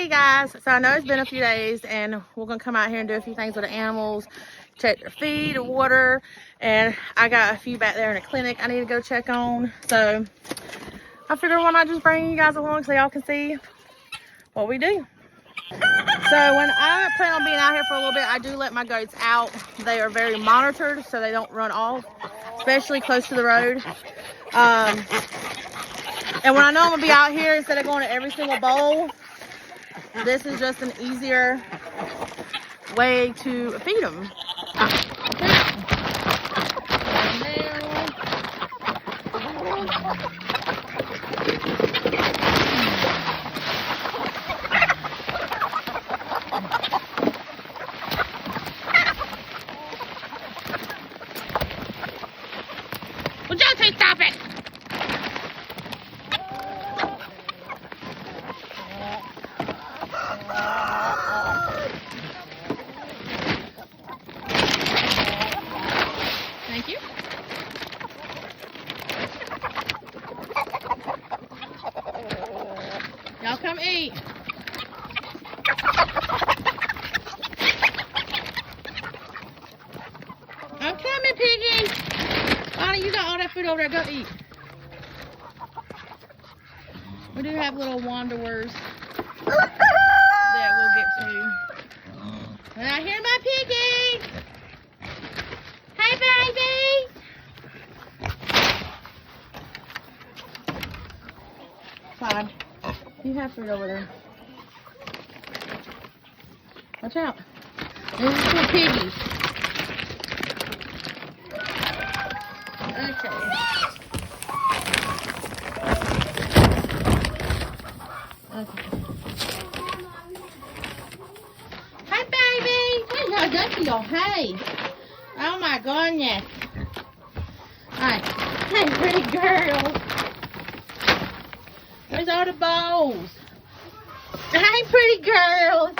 Hey guys, so I know it's been a few days and we're gonna come out here and do a few things with the animals, check their feed, water, and I got a few back there in the clinic I need to go check on. So I figured why not just bring you guys along so y'all can see what we do. So when I plan on being out here for a little bit, I do let my goats out. They are very monitored so they don't run off, especially close to the road. And when I know I'm gonna be out here, instead of going to every single bowl, this is just an easier way to feed them. Well, Josie, stop it! Thank you. Y'all come eat. I'm coming, Piggy. Bonnie, you got all that food over there. Go eat. We do have little wanderers that we'll get to. And I hear my piggy. Hey, baby. Fine. You have food over there. Watch out. This is for piggies. Okay. Okay. Hi, baby. Hey, no, don't you go. Hey. Oh, my goodness. Alright. Hey, pretty girl. Where's all the bowls? Hey, pretty girls.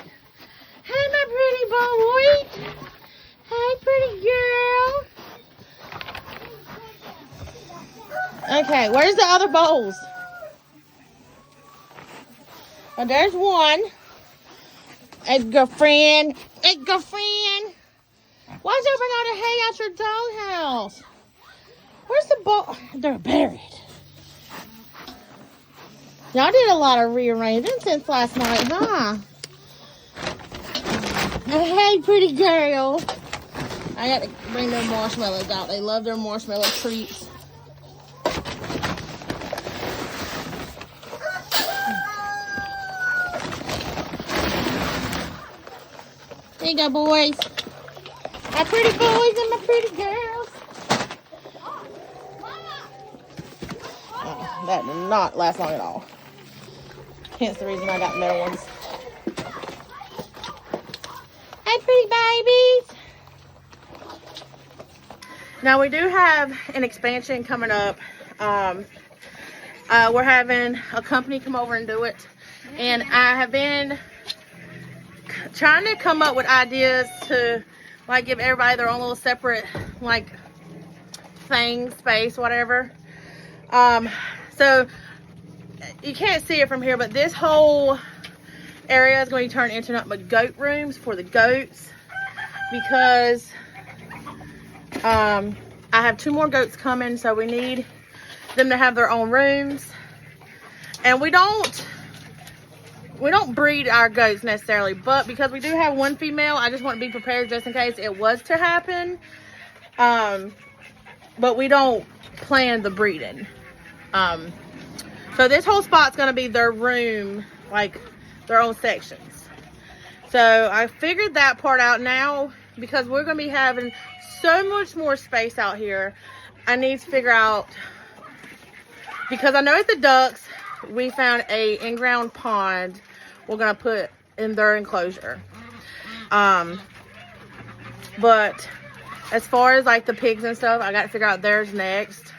Hey, my pretty boy. Hey, pretty girl. Okay, where's the other bowls? Oh, there's one. Hey, girlfriend. Hey, girlfriend. Why'd you bring all the hay out your doghouse? Where's the bowl? They're buried. Y'all did a lot of rearranging since last night, huh? Hey, pretty girl. I got to bring their marshmallows out. They love their marshmallow treats. There you go, boys. My pretty boys and my pretty girls. Oh, that did not last long at all. Hence the reason I got middle ones. Hey, pretty babies. Now we do have an expansion coming up. We're having a company come over and do it. And I have been trying to come up with ideas to like give everybody their own little separate like thing, space, whatever. So you can't see it from here, but this whole area is going to turn into nothing but goat rooms for the goats because I have 2 more goats coming, so we need them to have their own rooms. And we don't breed our goats necessarily, but because we do have 1 female, I just want to be prepared just in case it was to happen. But we don't plan the breeding. So this whole spot's going to be their room, like their own sections. So I figured that part out now because we're going to be having so much more space out here. I need to figure out, because I know at the ducks, we found a in-ground pond we're going to put in their enclosure. But as far as like the pigs and stuff, I got to figure out theirs next.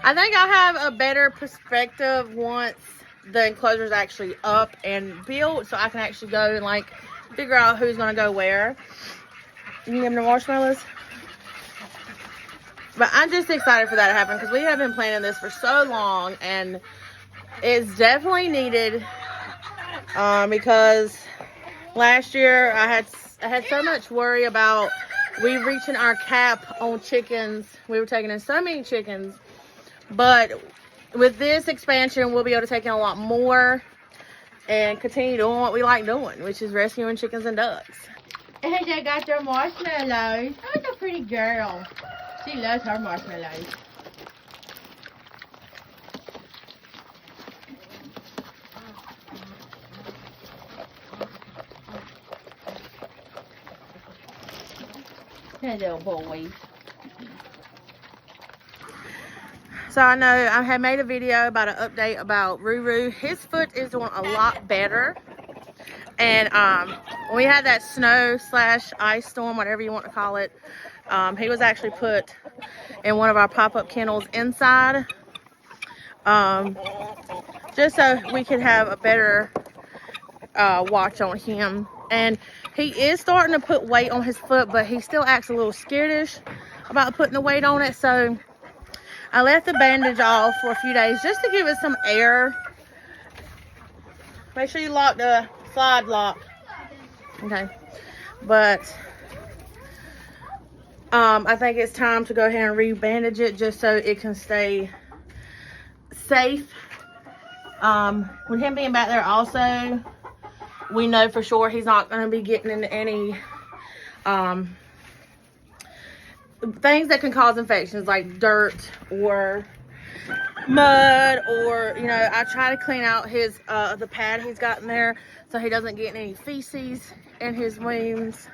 I think I'll have a better perspective once the enclosure is actually up and built, so I can actually go and like figure out who's going to go where. You give them the marshmallows? But I'm just excited for that to happen because we have been planning this for so long and it's definitely needed because last year I had so much worry about we reaching our cap on chickens. We were taking in so many chickens, but with this expansion, we'll be able to take in a lot more and continue doing what we like doing, which is rescuing chickens and ducks. And they got their marshmallows. Oh, the pretty girl. She loves her marshmallows. Hello, boy. So I know I had made a video about an update about Ruru. His foot is doing a lot better. And when we had that snow / ice storm, whatever you want to call it, he was actually put in one of our pop-up kennels inside, just so we could have a better watch on him. And he is starting to put weight on his foot, but he still acts a little scaredish about putting the weight on it. So I left the bandage off for a few days just to give it some air. Make sure you lock the slide lock. Okay. But I think it's time to go ahead and re-bandage it just so it can stay safe. With him being back there also, we know for sure he's not going to be getting into any things that can cause infections like dirt or mud, or I try to clean out his the pad he's got in there so he doesn't get any feces in his wounds.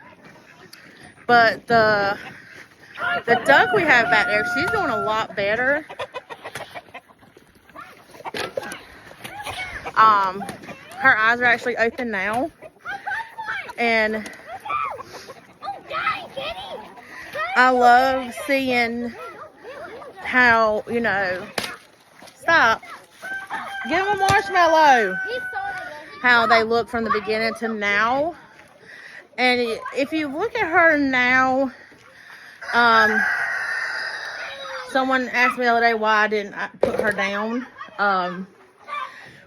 But the duck we have back there, she's doing a lot better. Her eyes are actually open now, and I love seeing how, stop, give him a marshmallow, how they look from the beginning to now. And if you look at her now, someone asked me the other day why I didn't put her down.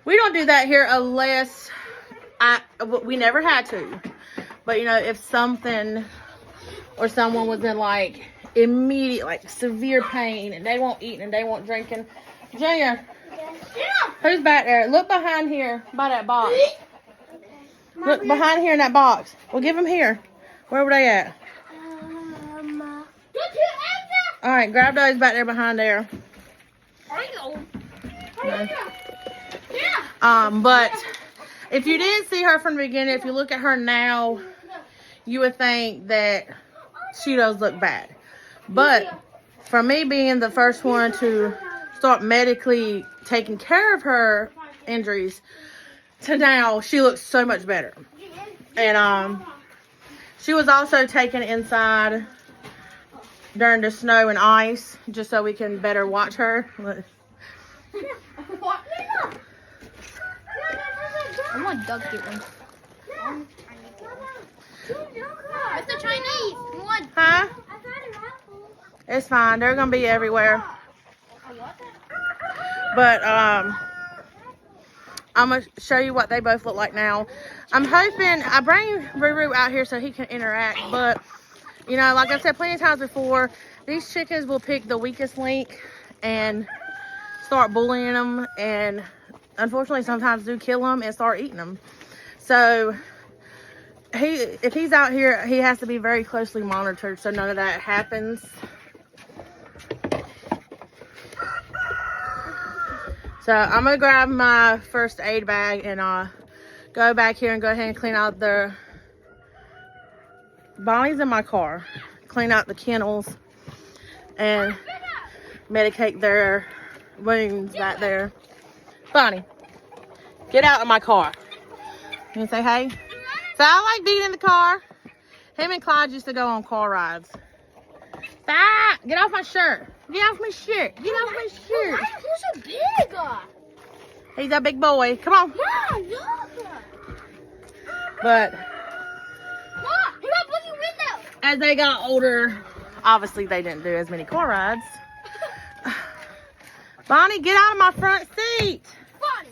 We don't do that here unless we never had to. But if something or someone was in like immediate, severe pain, and they won't eat and they won't drinking. Junior, who's back there? Look behind here by that box. Look behind here in that box. We'll give them here. Where were they at? All right, grab those back there behind there. But if you didn't see her from the beginning, if you look at her now, you would think that she does look bad. But for me being the first one to start medically taking care of her injuries to now, she looks so much better. And she was also taken inside during the snow and ice just so we can better watch her. I want Doug to get one. Mr. Chinese, one. Huh? It's fine. They're gonna be everywhere. But I'm gonna show you what they both look like now. I'm hoping I bring Ruru out here so he can interact. But like I said plenty of times before, these chickens will pick the weakest link and start bullying them, and unfortunately sometimes do kill them and start eating them. So if he's out here, he has to be very closely monitored so none of that happens. So I'm gonna grab my first aid bag and go back here and go ahead and clean out the Bonnie's in my car, clean out the kennels and medicate their wounds back there. Bonnie, get out of my car. You say hey? So I like being in the car. Him and Clyde used to go on car rides. Stop! Get off my shirt. Get off my shirt. Get off my shirt. Why are you so big? He's a big boy. Come on. Mom, look. But Mom, he's up looking window. as they got older, obviously they didn't do as many car rides. Bonnie, get out of my front seat. Bonnie.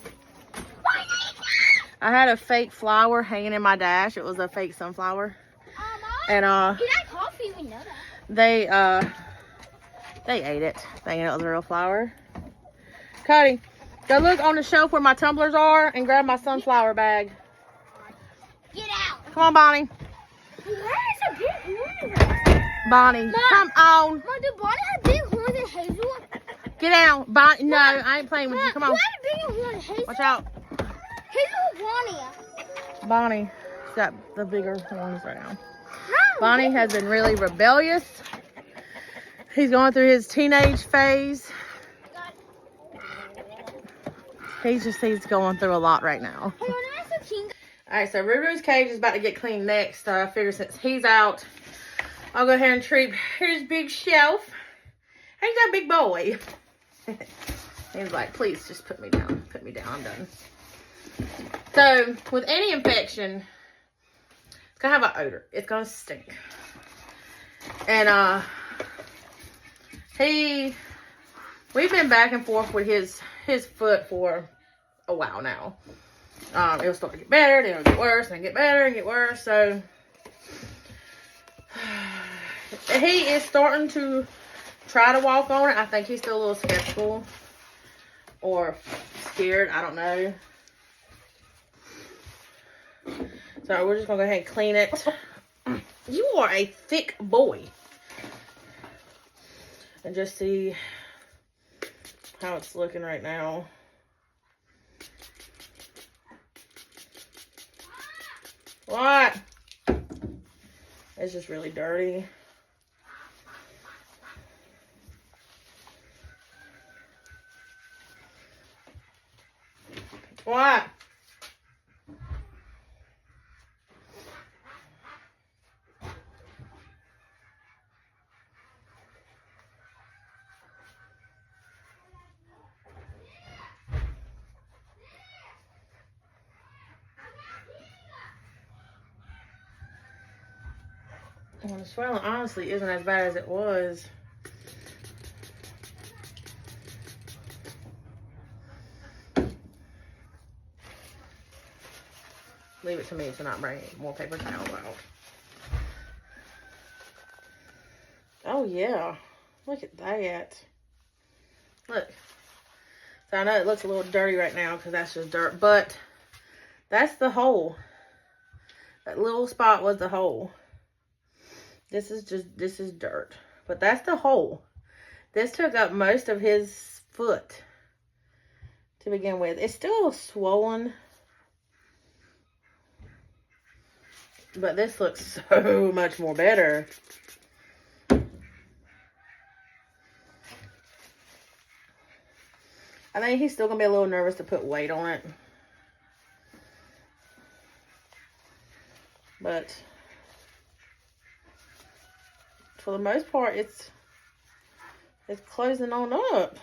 I had a fake flower hanging in my dash. It was a fake sunflower. And He like coffee, we know that. they ate it, thinking it was a real flower. Cody, go look on the shelf where my tumblers are and grab my sunflower bag. Get out. Come on, Bonnie. Where's a big horn? Bonnie, Mom. come on. Mom, do Bonnie have big horns than Hazel? Get down. Bonnie, no, I ain't playing with you. Come on. Who had a bigger horn than Hazel? Watch out. Hazel or Bonnie? Bonnie, she's got the bigger horns right now. No. Bonnie has been really rebellious. He's going through his teenage phase. He's going through a lot right now. Hey, when I said king. Alright, so Ruru's cage is about to get cleaned next. So I figure since he's out, I'll go ahead and treat his big shelf. He's that big boy. He's like, please just put me down. Put me down. I'm done. So, with any infection, it's going to have an odor. It's going to stink. And, we've been back and forth with his foot for a while now. It was starting to get better, then it would get worse, and get better, and get worse. So, he is starting to try to walk on it. I think he's still a little skeptical or scared. I don't know. So we're just going to go ahead and clean it. You are a thick boy. And just see how it's looking right now. What? It's just really dirty. What? Well, the swelling honestly isn't as bad as it was. Leave it to me to not bring more paper towels out. Oh yeah, look at that. Look. So I know it looks a little dirty right now because that's just dirt, but that's the hole. That little spot was the hole. This is dirt, but that's the hole. This took up most of his foot to begin with. It's still swollen, but this looks so much more better. I think he's still gonna be a little nervous to put weight on it, but for the most part, it's closing on up.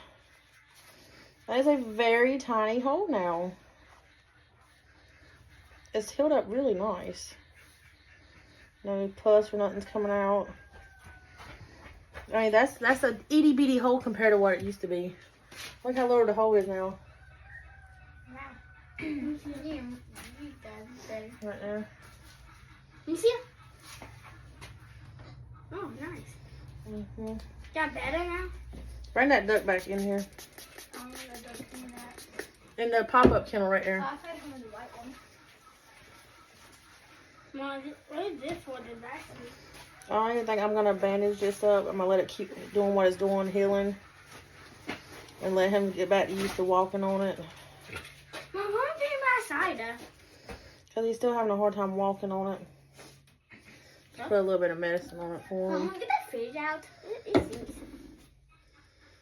That is a very tiny hole now. It's healed up really nice. No pus or nothing's coming out. I mean, that's a itty bitty hole compared to what it used to be. Look how low the hole is now. Right there. You see it? Oh, nice. Mm-hmm. Got better now? Bring that duck back in here. I'm gonna do that. In the pop-up kennel right there. I thought it was the white one. Mom, what is this for? The vaccine? I think I'm going to bandage this up. I'm going to let it keep doing what it's doing, healing. And let him get back used to walking on it. Mom, why am I doing my cider? Because he's still having a hard time walking on it. Just put a little bit of medicine on it for him. Mom, get that fridge out.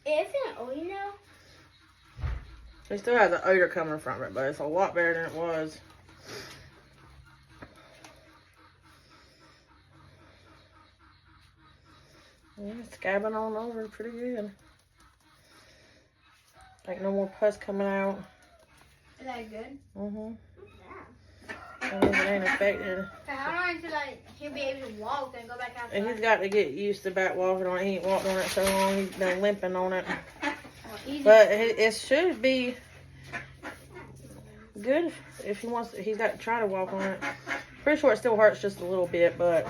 It's an oil now. He still has an odor coming from it, but it's a lot better than it was. Yeah, it's scabbing on over pretty good. Like no more pus coming out. Is that good? Mm-hmm. Yeah. That means it ain't affected. So how long until he'll be able to walk and go back outside? And he's got to get used to back walking on it. He ain't walked on it so long. He's been limping on it. Easy. But it should be good if he wants. He's got to try to walk on it. Pretty sure it still hurts just a little bit, but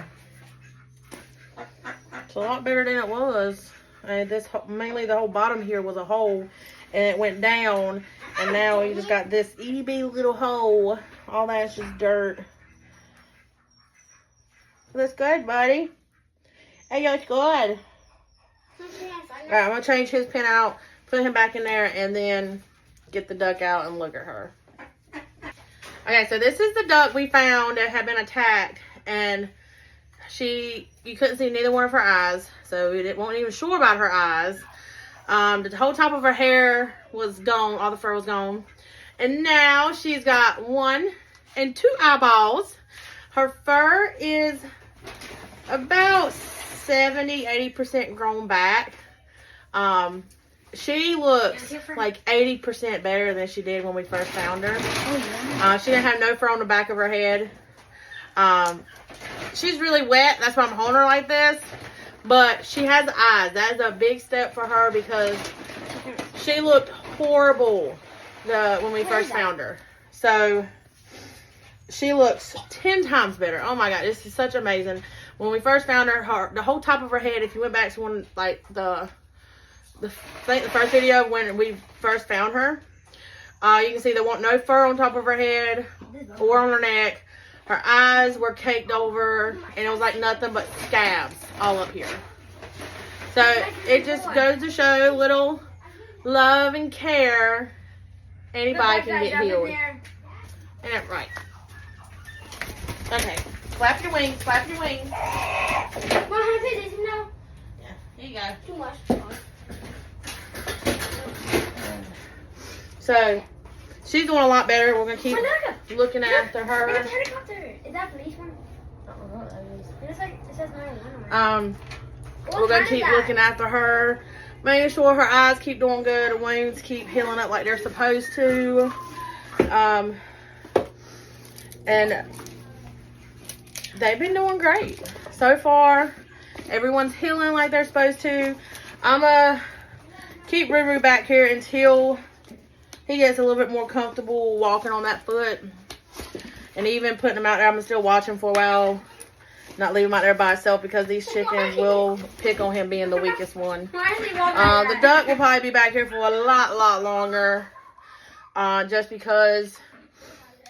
it's a lot better than it was. And this mainly the whole bottom here was a hole, and it went down, and now you just got this itty bitty little hole. All that's just dirt. That's good, buddy. Hey, yo, it's good. Alright, I'm gonna change his pin out, put him back in there, and then get the duck out and look at her. Okay, so this is the duck we found that had been attacked, and you couldn't see neither one of her eyes, so we weren't even sure about her eyes. The whole top of her hair was gone, all the fur was gone, and now she's got 1 and 2 eyeballs. Her fur is about 70-80% grown back. She looks like 80% better than she did when we first found her. She didn't have no fur on the back of her head. She's really wet. That's why I'm holding her like this. But she has eyes. That is a big step for her because she looked horrible when we first found her. So she looks 10 times better. Oh my God, this is such amazing. When we first found her, the whole top of her head, if you went back to one, like the first video when we first found her, you can see there wasn't no fur on top of her head or on her neck. Her eyes were caked over, and it was like nothing but scabs all up here. So it just goes to show little love and care, anybody can get healed. And right. Okay, flap your wings, flap your wings. Mom, this now. Yeah, here you go. Too much. So she's doing a lot better. We're gonna keep looking after her. Look at the helicopter. Is that police one? I don't know what that is. It looks like it says 911 on it. We're gonna keep looking after her, making sure her eyes keep doing good, her wounds keep healing up like they're supposed to. And they've been doing great so far. Everyone's healing like they're supposed to. I'm gonna keep Ruru back here until he gets a little bit more comfortable walking on that foot. And even putting him out there, I'm gonna still watch him for a while. Not leave him out there by himself because these chickens will pick on him being the weakest one. The duck will probably be back here for a lot longer. Just because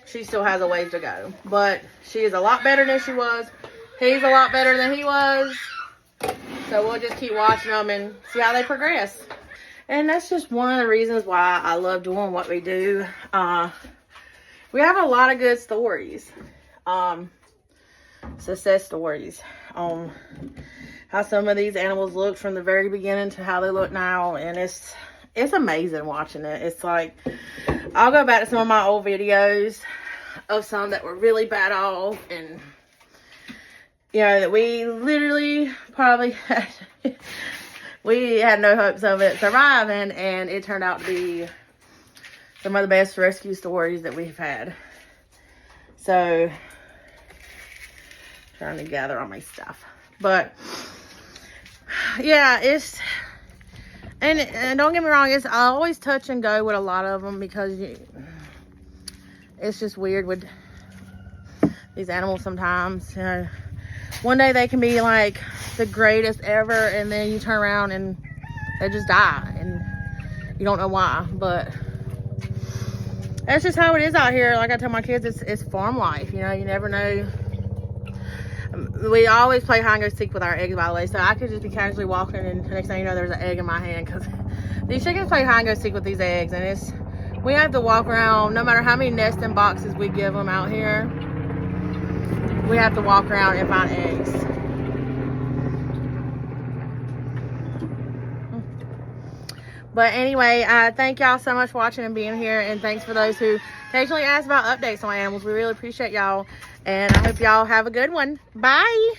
she still has a ways to go. But she is a lot better than she was. He's a lot better than he was. So we'll just keep watching them and see how they progress. And that's just one of the reasons why I love doing what we do. We have a lot of good stories. Success stories on how some of these animals looked from the very beginning to how they look now. And it's amazing watching it. It's like, I'll go back to some of my old videos of some that were really bad off, and you know, that we literally probably had we had no hopes of it surviving, and it turned out to be some of the best rescue stories that we've had. So, trying to gather all my stuff, but yeah, and don't get me wrong, I always touch and go with a lot of them because it's just weird with these animals sometimes. You know, one day they can be like the greatest ever, and then you turn around and they just die, and you don't know why. But that's just how it is out here. Like I tell my kids, it's farm life. You know, you never know. We always play hide and go seek with our eggs, by the way. So I could just be casually walking, and the next thing you know, there's an egg in my hand, because these chickens play hide and go seek with these eggs, and we have to walk around. No matter how many nesting boxes we give them out here, we have to walk around and find eggs. But anyway, thank y'all so much for watching and being here, and thanks for those who occasionally ask about updates on animals. We really appreciate y'all, and I hope y'all have a good one. Bye.